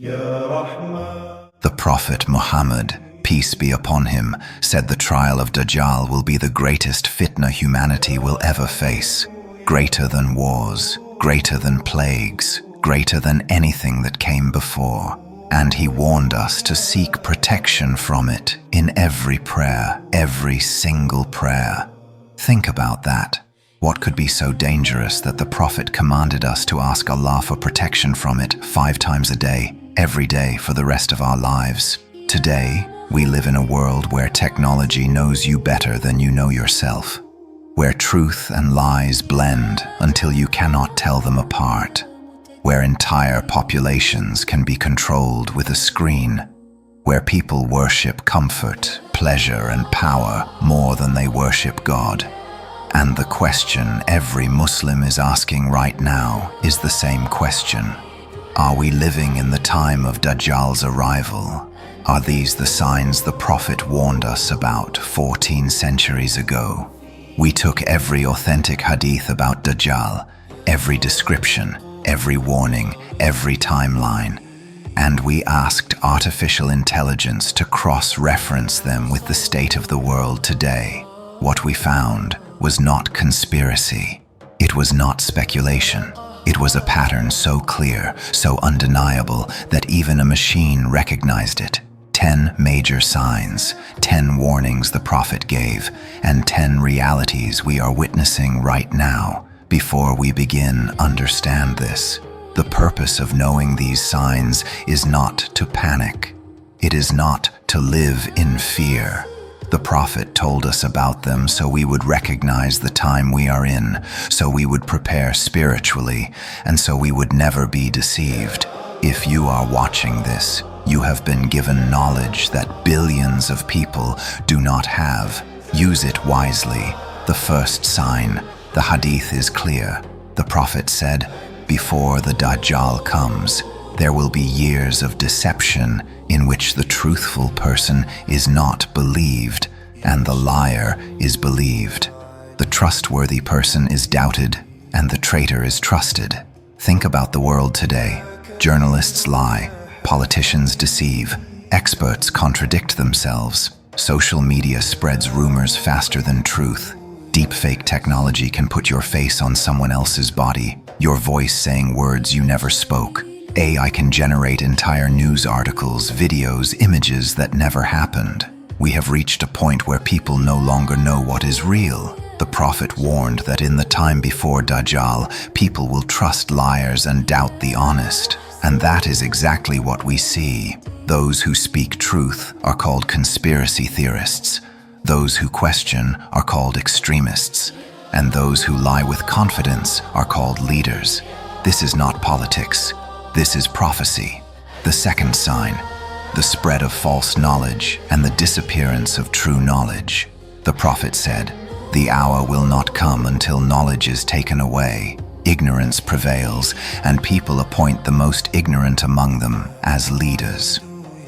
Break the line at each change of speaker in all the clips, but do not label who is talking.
The Prophet Muhammad, peace be upon him, said the trial of Dajjal will be the greatest fitna humanity will ever face, greater than wars, greater than plagues, greater than anything that came before. And he warned us to seek protection from it in every prayer, every single prayer. Think about that. What could be so dangerous that the Prophet commanded us to ask Allah for protection from it 5 times a day, every day for the rest of our lives? Today, we live in a world where technology knows you better than you know yourself, where truth and lies blend until you cannot tell them apart, where entire populations can be controlled with a screen, where people worship comfort, pleasure, and power more than they worship God. And the question every Muslim is asking right now is the same question. Are we living in the time of Dajjal's arrival? Are these the signs the Prophet warned us about 14 centuries ago? We took every authentic Hadith about Dajjal, every description, every warning, every timeline, and we asked artificial intelligence to cross-reference them with the state of the world today. What we found was not conspiracy. It was not speculation. It was a pattern so clear, so undeniable, that even a machine recognized it. 10 major signs, 10 warnings the Prophet gave, and 10 realities we are witnessing right now. Before we begin, understand this. The purpose of knowing these signs is not to panic. It is not to live in fear. The Prophet told us about them so we would recognize the time we are in, so we would prepare spiritually, and so we would never be deceived. If you are watching this, you have been given knowledge that billions of people do not have. Use it wisely. The first sign, the Hadith is clear. The Prophet said, before the Dajjal comes, there will be years of deception in which the truthful person is not believed and the liar is believed. The trustworthy person is doubted and the traitor is trusted. Think about the world today. Journalists lie, politicians deceive, experts contradict themselves. Social media spreads rumors faster than truth. Deepfake technology can put your face on someone else's body, your voice saying words you never spoke. AI can generate entire news articles, videos, images that never happened. We have reached a point where people no longer know what is real. The Prophet warned that in the time before Dajjal, people will trust liars and doubt the honest. And that is exactly what we see. Those who speak truth are called conspiracy theorists. Those who question are called extremists. And those who lie with confidence are called leaders. This is not politics. This is prophecy. The second sign, the spread of false knowledge and the disappearance of true knowledge. The Prophet said, the hour will not come until knowledge is taken away. Ignorance prevails, and people appoint the most ignorant among them as leaders.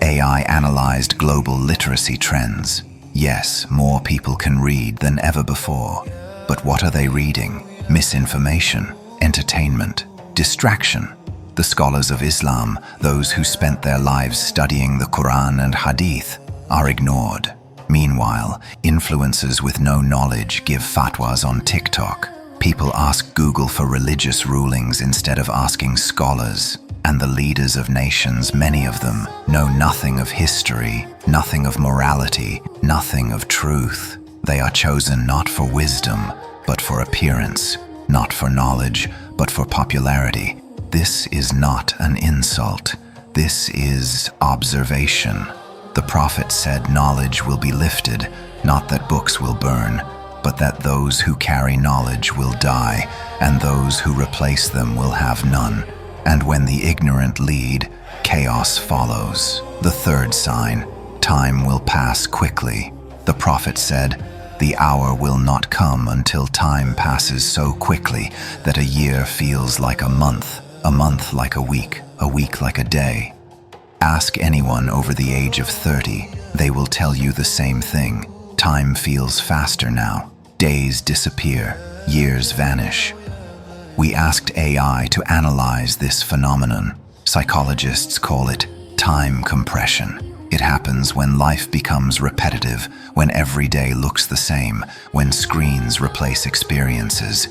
AI analyzed global literacy trends. Yes, more people can read than ever before. But what are they reading? Misinformation, entertainment, distraction. The scholars of Islam, those who spent their lives studying the Quran and Hadith, are ignored. Meanwhile, influencers with no knowledge give fatwas on TikTok. People ask Google for religious rulings instead of asking scholars. And the leaders of nations, many of them, know nothing of history, nothing of morality, nothing of truth. They are chosen not for wisdom, but for appearance, not for knowledge, but for popularity. This is not an insult. This is observation. The Prophet said knowledge will be lifted, not that books will burn, but that those who carry knowledge will die, and those who replace them will have none. And when the ignorant lead, chaos follows. The third sign, time will pass quickly. The Prophet said, the hour will not come until time passes so quickly that a year feels like a month like a week like a day. Ask anyone over the age of 30, they will tell you the same thing. Time feels faster now. Days disappear, years vanish. We asked AI to analyze this phenomenon. Psychologists call it time compression. It happens when life becomes repetitive, when every day looks the same, when screens replace experiences.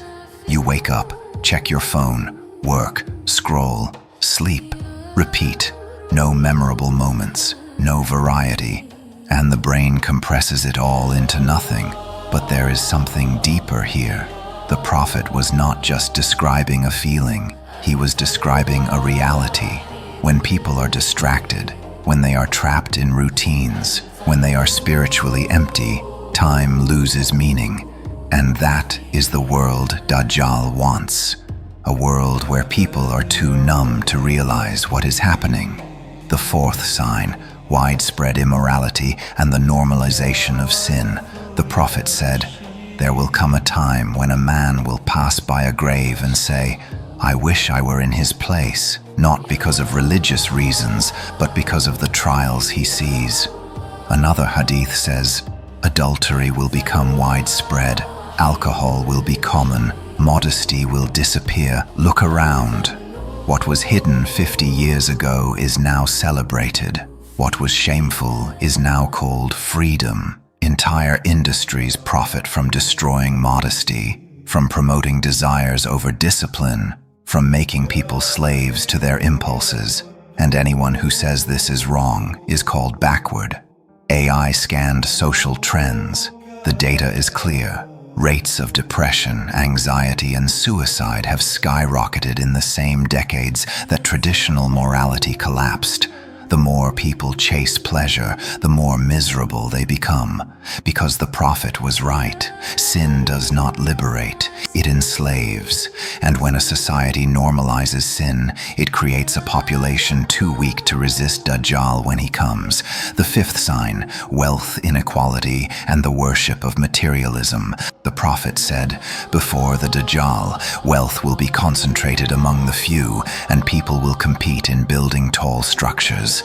You wake up, check your phone, work, scroll, sleep, repeat. No memorable moments, no variety, and the brain compresses it all into nothing. But there is something deeper here. The prophet was not just describing a feeling, he was describing a reality. When people are distracted, when they are trapped in routines, when they are spiritually empty, time loses meaning. And that is the world Dajjal wants. A world where people are too numb to realize what is happening. The fourth sign, widespread immorality and the normalization of sin. The prophet said, "There will come a time when a man will pass by a grave and say, 'I wish I were in his place,' not because of religious reasons, but because of the trials he sees." Another hadith says, "Adultery will become widespread, alcohol will be common, modesty will disappear. Look around. What was hidden 50 years ago is now celebrated. What was shameful is now called freedom." Entire industries profit from destroying modesty, from promoting desires over discipline, from making people slaves to their impulses. And anyone who says this is wrong is called backward. AI scanned social trends. The data is clear. Rates of depression, anxiety, and suicide have skyrocketed in the same decades that traditional morality collapsed. The more people chase pleasure, the more miserable they become. Because the prophet was right. Sin does not liberate, it enslaves. And when a society normalizes sin, it creates a population too weak to resist Dajjal when he comes. The fifth sign, wealth inequality and the worship of materialism. The prophet said, "Before the Dajjal, wealth will be concentrated among the few, and people will compete in building tall structures."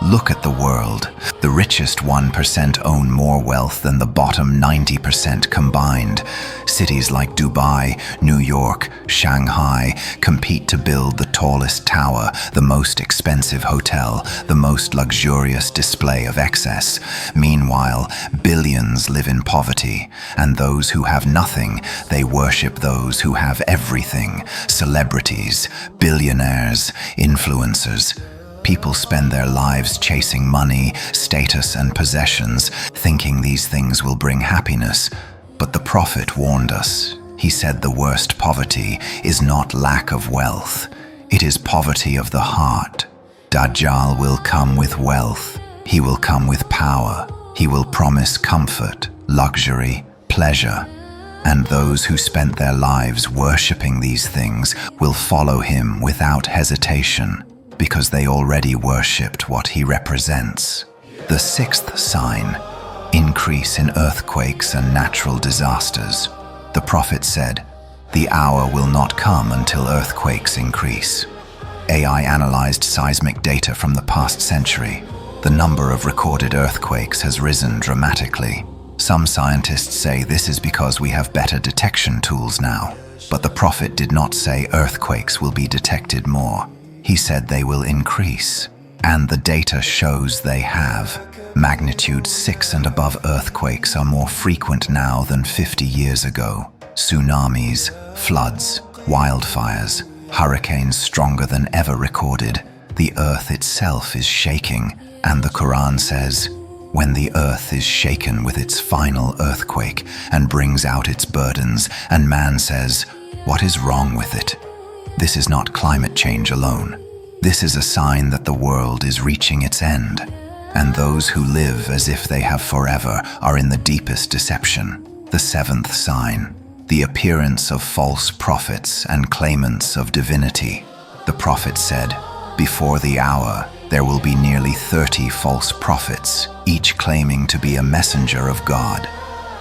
Look at the world. The richest 1% own more wealth than the bottom 90% combined. Cities like Dubai, New York, Shanghai compete to build the tallest tower, the most expensive hotel, the most luxurious display of excess. Meanwhile, billions live in poverty, and those who have nothing, they worship those who have everything. Celebrities, billionaires, influencers. People spend their lives chasing money, status, and possessions, thinking these things will bring happiness. But the prophet warned us. He said the worst poverty is not lack of wealth. It is poverty of the heart. Dajjal will come with wealth. He will come with power. He will promise comfort, luxury, pleasure. And those who spent their lives worshipping these things will follow him without hesitation, because they already worshipped what he represents. The sixth sign, increase in earthquakes and natural disasters. The prophet said, "The hour will not come until earthquakes increase." AI analyzed seismic data from the past century. The number of recorded earthquakes has risen dramatically. Some scientists say this is because we have better detection tools now. But the prophet did not say earthquakes will be detected more. He said they will increase, and the data shows they have. Magnitude 6 and above earthquakes are more frequent now than 50 years ago. Tsunamis, floods, wildfires, hurricanes stronger than ever recorded. The earth itself is shaking, and the Quran says, "When the earth is shaken with its final earthquake and brings out its burdens, and man says, 'What is wrong with it?' This is not climate change alone. This is a sign that the world is reaching its end, and those who live as if they have forever are in the deepest deception. The seventh sign, the appearance of false prophets and claimants of divinity. The prophet said, "Before the hour, there will be nearly 30 false prophets, each claiming to be a messenger of God."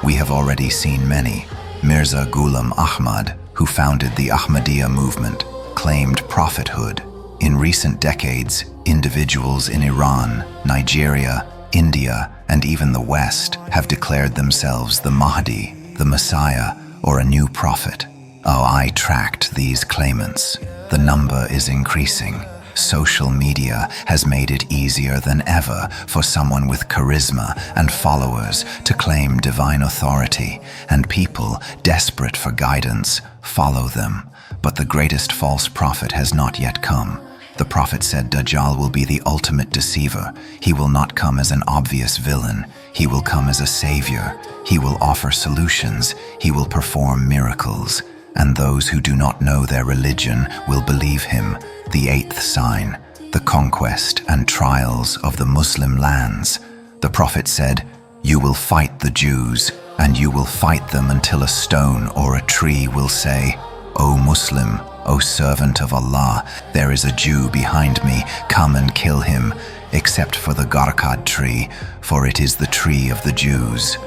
We have already seen many. Mirza Ghulam Ahmad, who founded the Ahmadiyya movement, claimed prophethood. In recent decades, individuals in Iran, Nigeria, India, and even the West have declared themselves the Mahdi, the Messiah, or a new prophet. Oh, I tracked these claimants. The number is increasing. Social media has made it easier than ever for someone with charisma and followers to claim divine authority, and people, desperate for guidance, follow them. But the greatest false prophet has not yet come. The prophet said Dajjal will be the ultimate deceiver. He will not come as an obvious villain. He will come as a savior. He will offer solutions. He will perform miracles. And those who do not know their religion will believe him. The eighth sign, the conquest and trials of the Muslim lands. The prophet said, "You will fight the Jews, and you will fight them until a stone or a tree will say, 'O Muslim, O servant of Allah, there is a Jew behind me, come and kill him,' except for the Gharqad tree, for it is the tree of the Jews."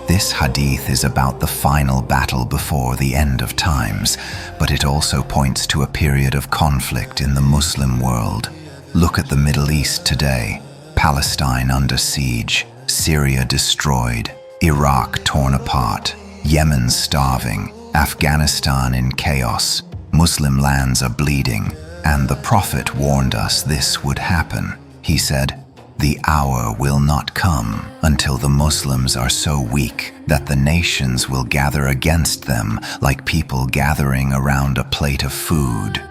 This hadith is about the final battle before the end of times, but it also points to a period of conflict in the Muslim world. Look at the Middle East today: Palestine under siege, Syria destroyed, Iraq torn apart, Yemen starving, Afghanistan in chaos. Muslim lands are bleeding, and the Prophet warned us this would happen. He said, "The hour will not come until the Muslims are so weak that the nations will gather against them like people gathering around a plate of food."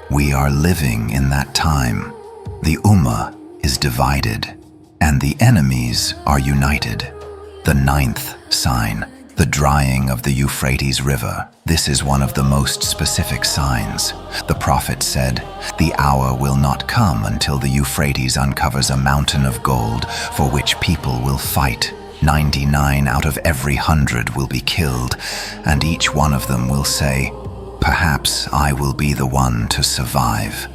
We are living in that time. The Ummah is divided, and the enemies are united. The ninth sign, the drying of the Euphrates River. This is one of the most specific signs. The Prophet said, "The hour will not come until the Euphrates uncovers a mountain of gold for which people will fight. 99 out of every 100 will be killed, and each one of them will say, 'Perhaps I will be the one to survive.'"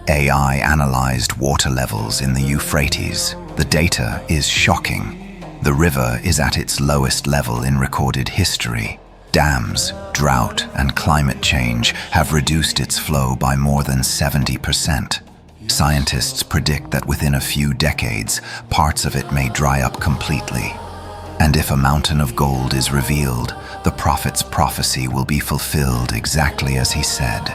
AI analyzed water levels in the Euphrates. The data is shocking. The river is at its lowest level in recorded history. Dams, drought, and climate change have reduced its flow by more than 70%. Scientists predict that within a few decades, parts of it may dry up completely. And if a mountain of gold is revealed, the prophet's prophecy will be fulfilled exactly as he said.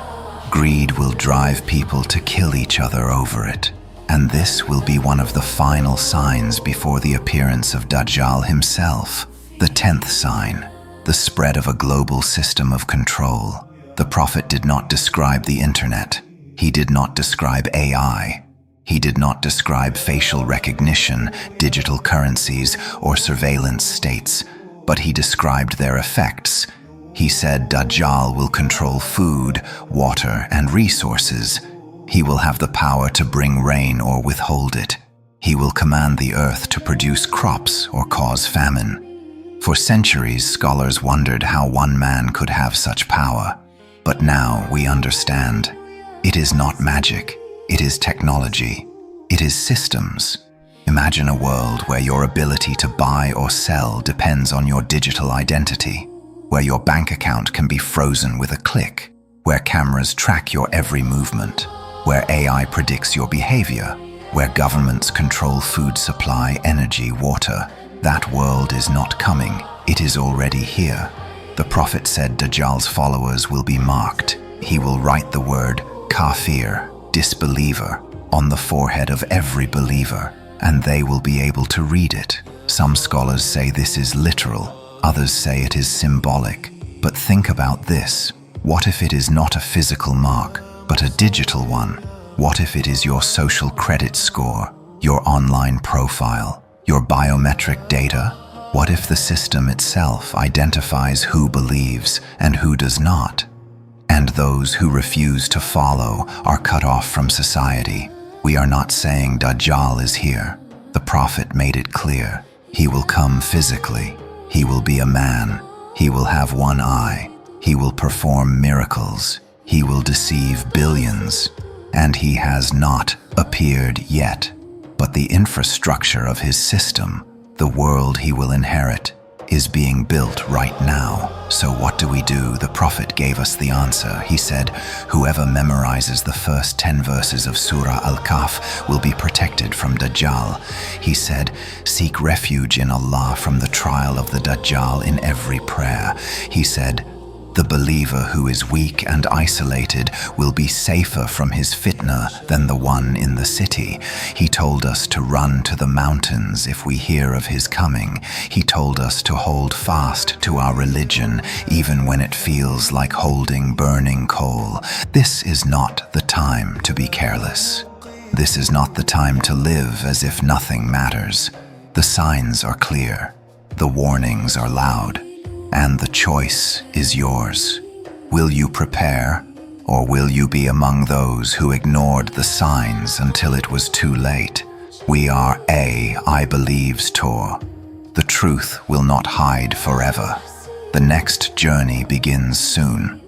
Greed will drive people to kill each other over it. And this will be one of the final signs before the appearance of Dajjal himself. The 10th sign, the spread of a global system of control. The Prophet did not describe the internet. He did not describe AI. He did not describe facial recognition, digital currencies, or surveillance states, but he described their effects. He said Dajjal will control food, water, and resources. He will have the power to bring rain or withhold it. He will command the earth to produce crops or cause famine. For centuries, scholars wondered how one man could have such power. But now we understand. It is not magic. It is technology. It is systems. Imagine a world where your ability to buy or sell depends on your digital identity, where your bank account can be frozen with a click, where cameras track your every movement, where AI predicts your behavior, where governments control food supply, energy, water. That world is not coming. It is already here. The Prophet said Dajjal's followers will be marked. He will write the word kafir, disbeliever, on the forehead of every believer, and they will be able to read it. Some scholars say this is literal. Others say it is symbolic. But think about this. What if it is not a physical mark, but a digital one? What if it is your social credit score, your online profile, your biometric data? What if the system itself identifies who believes and who does not? And those who refuse to follow are cut off from society. We are not saying Dajjal is here. The Prophet made it clear. He will come physically. He will be a man. He will have one eye. He will perform miracles. He will deceive billions. And he has not appeared yet. But the infrastructure of his system, the world he will inherit, is being built right now. So what do we do? The Prophet gave us the answer. He said, whoever memorizes the first 10 verses of Surah Al-Kahf will be protected from Dajjal. He said, seek refuge in Allah from the trial of the Dajjal in every prayer. He said, The believer who is weak and isolated will be safer from his fitna than the one in the city. He told us to run to the mountains if we hear of his coming. He told us to hold fast to our religion, even when it feels like holding burning coal. This is not the time to be careless. This is not the time to live as if nothing matters. The signs are clear, the warnings are loud, and the choice is yours. Will you prepare, or will you be among those who ignored the signs until it was too late? We are I Believe's tour. The truth will not hide forever. The next journey begins soon.